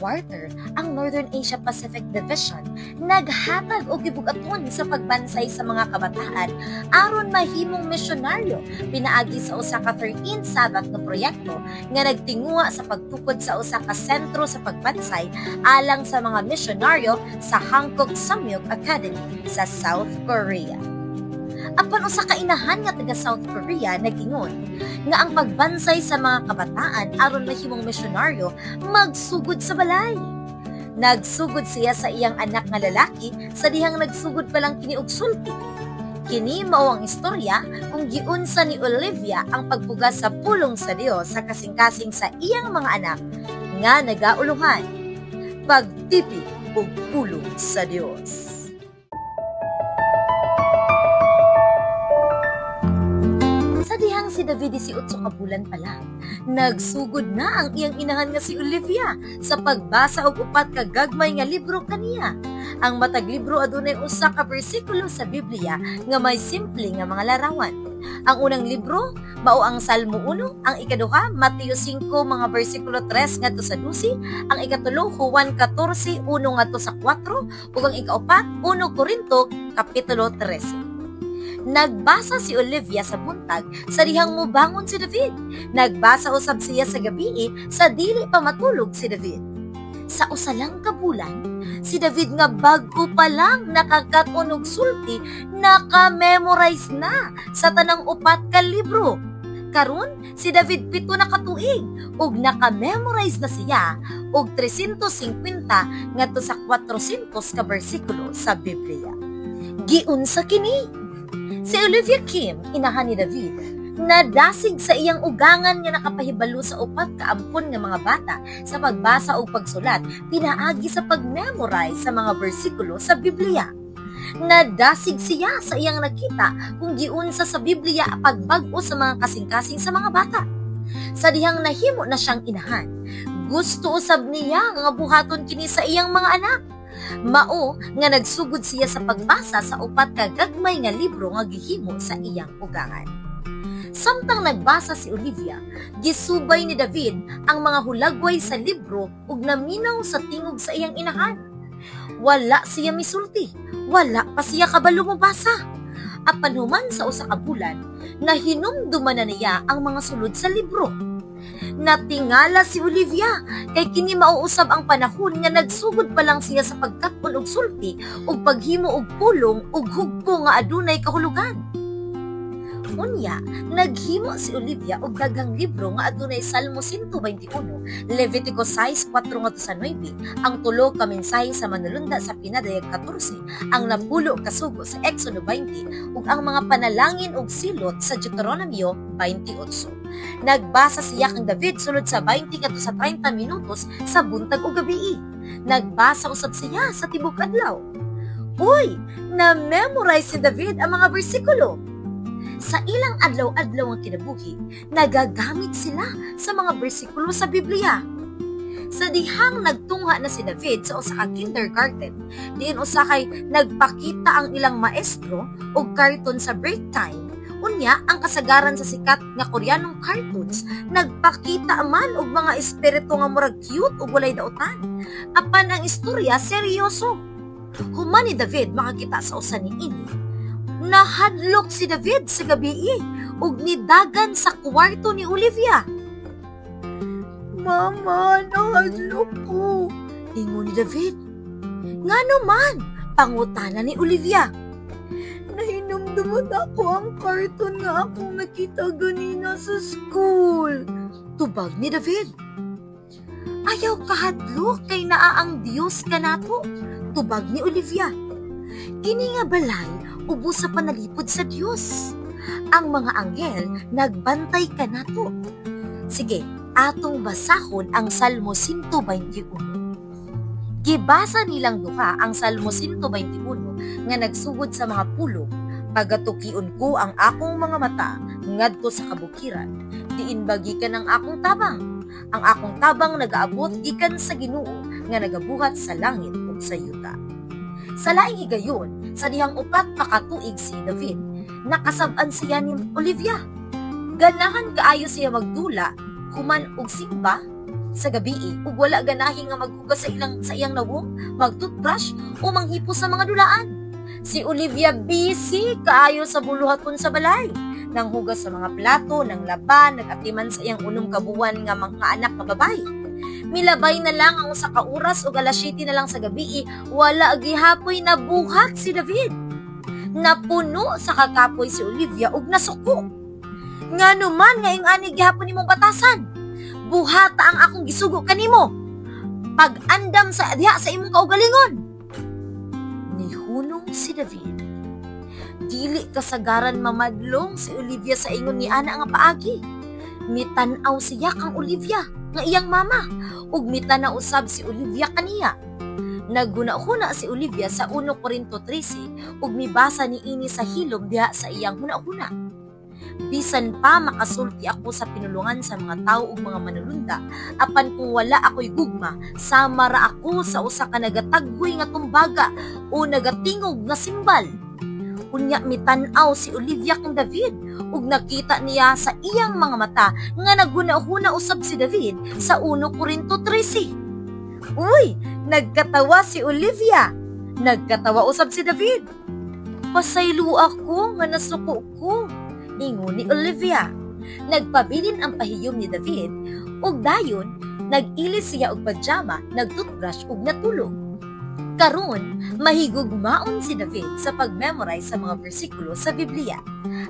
quarter, ang Northern Asia Pacific Division naghatag og gibugaton sa pagbansay sa mga kabataan aron mahimong misyonaryo pinaagi sa usa ka 13 Sabbath na proyekto nga nagtinguha sa pagtukod sa usa ka sentro sa pagbansay alang sa mga misyonaryo sa Hankook Samyuk Academy sa South Korea. Apan usa ka inahan nga taga South Korea nagingon nga ang pagbansay sa mga kabataan aron mahimong misyonaryo magsugod sa balay. Nagsugod siya sa iyang anak nga lalaki sa dihang nagsugod pa lang kini og sulti. Kini mao ang istorya kung giunsa ni Olivia ang pagpugas sa pulong sa Dios sa kasing-kasing sa iyang mga anak nga nagauluhan. Pagtipig og pulong sa Dios. Sa dihang si David 18 ka bulan pa lang, nagsugod na ang iyang inahan nga si Olivia sa pagbasa og upat ka gagmay nga libro kaniya. Ang matag libro adunay usa ka bersikulo sa Biblia nga may simple nga mga larawan. Ang unang libro mao ang Salmo 1, ang ikaduha Mateo 5 mga bersikulo 3 ngadto sa 12, ang ikatulo Juan 14 1 ngadto sa 4 ug ang ikaupat 1 Korinto kapitulo 13. Nagbasa si Olivia sa buntag sa dihang mobangon si David. Nagbasa usab siya sa gabii sa dili pa matulog si David. Sa usa lang ka bulan, si David nga bag-o pa lang nakakaton og sulti, naka-memorize na sa tanang upat ka libro. Karon si David 7 na katuig ug naka-memorize na siya og 350 ngadto sa 400 ka bersikulo sa Biblia. Giunsa kini? Si Olivia Kim, inahan ni David, nadasig sa iyang ugangan nga nakapahibalo sa upat ka ampon nga mga bata sa pagbasa o pagsulat, pinaagi sa pag-memorize sa mga bersikulo sa Biblia. Nadasig siya sa iyang nakita kung giunsa sa Biblia pagbag-o sa mga kasing-kasing sa mga bata. Sa dihang nahimo na siyang inahan, gusto usab niya nga buhaton kini sa iyang mga anak. Mao nga nagsugod siya sa pagbasa sa upat ka gagmay nga libro nga gihimo sa iyang ugangan. Samtang nagbasa si Olivia, gisubay ni David ang mga hulagway sa libro ug naminaw sa tingog sa iyang inahan. Wala siya misulti, wala pa siya kabalo mobasa. Apan human sa usa ka bulan, nahinumduman na niya ang mga sulod sa libro. Natingala si Olivia kay kini mauusab ang panahon nga nagsugod pa lang siya sa pagkatpon og sulti ug paghimo og pulong ug hugpo nga adunay kahulugan. Unya, naghimo si Olivia og daghang libro nga adunay Salmo 121, Levitico 6:4 ngadto sa 9, ang tulo ka mensahe sa manulunda sa pinadayag 14, ang 10 ka sugo sa Exodo 20 ug ang mga panalangin ug silot sa Deuteronomio 28. Nagbasa siya kang David sulod sa 20 ngadto sa 30 minutos sa buntag ug gabii. Nagbasa usab siya sa tibuok adlaw. Uy, na-memorize si David ang mga bersikulo. Sa ilang adlaw-adlaw ang kinabuhi, nagagamit sila sa mga bersikulo sa Biblia. Sa dihang nagtungha na si David sa usa ka kindergarten, diin usa kay nagpakita ang ilang maestro og karton sa break time. Unya, ang kasagaran sa sikat nga Koreanong cartoons, nagpakita man og mga espiritu nga murag cute ug walay daotan. Apan ang istorya seryoso. Human ni David makakita sa usa ni ini. Nahadlok si David sa gabii ug nidagan sa kwarto ni Olivia. Mama, nahadlok ko, ingon ni David. Ngano man, pangutana ni Olivia. Nahinumduman ako ang karton nga akong nakita ganina sa school, tubag ni David. Ayaw kahadlok kay naa ang Dios kanato, tubag ni Olivia. Kini nga balay ubos sa panalipod sa Dios. Ang mga anghel nagbantay kanato. Sige, atong basahon ang Salmo 121. Gibasa nilang duha ang Salmo 121 nga nagsugod sa mga pulong. Pagatukion ko ang akong mga mata ngadto sa kabukiran, diin bagikan ang akong tabang. Ang akong tabang nagaabot gikan sa Ginoo nga nagabuhat sa langit ug sa yuta. Sa laing higayon, sa dihang upat pa katuig si David, nakasab-an siya ni Olivia. Ganahan kaayo siya magdula, human og simba, sa gabi ug wala ganahi nga maghugas sa iyang lawom, mag-toothbrush o manghipo sa mga dulaan. Si Olivia busy kaayo sa buluhaton sa balay. Nang hugas sa mga plato, nang laban, nagatiman sa iyang unom kabuwan nga mga anak nga babay. Milabay na lang ang usa ka oras ug alas 7 na lang sa gabi, wala gihapoy na buhat si David. Napuno sa kakapoy si Olivia ug nasuko. Ngano man nga ingani gihapon nimong batasan? Buhata ang akong gisugo kanimo. Pag-andam sa diha sa imong kaugalingon. Nihunong si David. Dili kasagaran mamadlong si Olivia sa ingon ni ana nga paagi. Mitanaw siya kang Olivia nga iyang mama ug mitanaw usab si Olivia kaniya. Naghuna-huna si Olivia sa 1 Corinto 13 ug mibasa niini sa hilom diha sa iyang huna-huna. Bisan pa makasulti ako sa pinulungan sa mga tao ug mga manulunda, apan kung wala ako'y gugma, sama ra ako sa usa ka nagataghoy nga tumbaga o nagatingog nga simbal. Unya mitanaw si Olivia kang David ug nakita niya sa iyang mga mata nga naghuna-huna usab si David sa 1 Corinto 13. Uy, nagkatawa si Olivia. Nagkatawa usab si David. Pasaylo ako nga nasuko ko, ingon ni Olivia. Nagpabilin ang pahiyom ni David ug dayon nag-ilis siya og pajama, nagtoothbrush ug natulog. Karon, mahigugmaon si David sa pag-memorize sa mga bersikulo sa Biblia.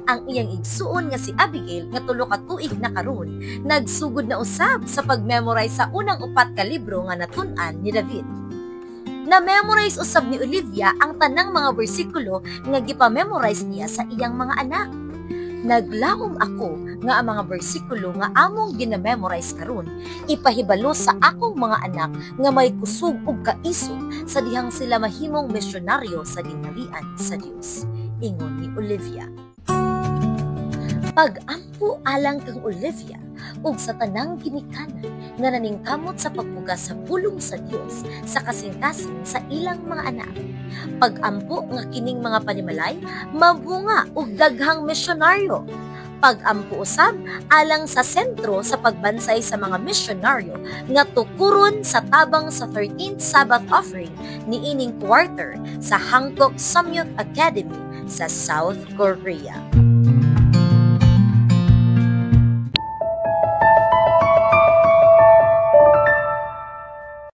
Ang iyang igsuon nga si Abigail nga 3 ka tuig na karon, nagsugod na usab sa pag-memorize sa unang 4 ka libro nga natun-an ni David. Na-memorize usab ni Olivia ang tanang mga bersikulo nga gipa-memorize niya sa iyang mga anak. Naglaom ako nga ang mga bersikulo nga among gina-memorize karon ipahibalo sa akong mga anak nga may kusog ug kaisog sa dihang sila mahimong misyonaryo sa gingharian sa Dios, ingon ni Olivia. Pag-ampo alang kang Olivia ug sa tanang ginikanan nga naningkamot sa pagbugas sa pulong sa Dios sa kasing-kasing sa ilang mga anak. Pag-ampo nga kining mga panimalay mabunga og daghang misyonaryo. Pag-ampo usab alang sa sentro sa pagbansay sa mga misyonaryo nga tukuron sa tabang sa 13th Sabbath offering niining quarter sa Hankook Samyuk Academy sa South Korea.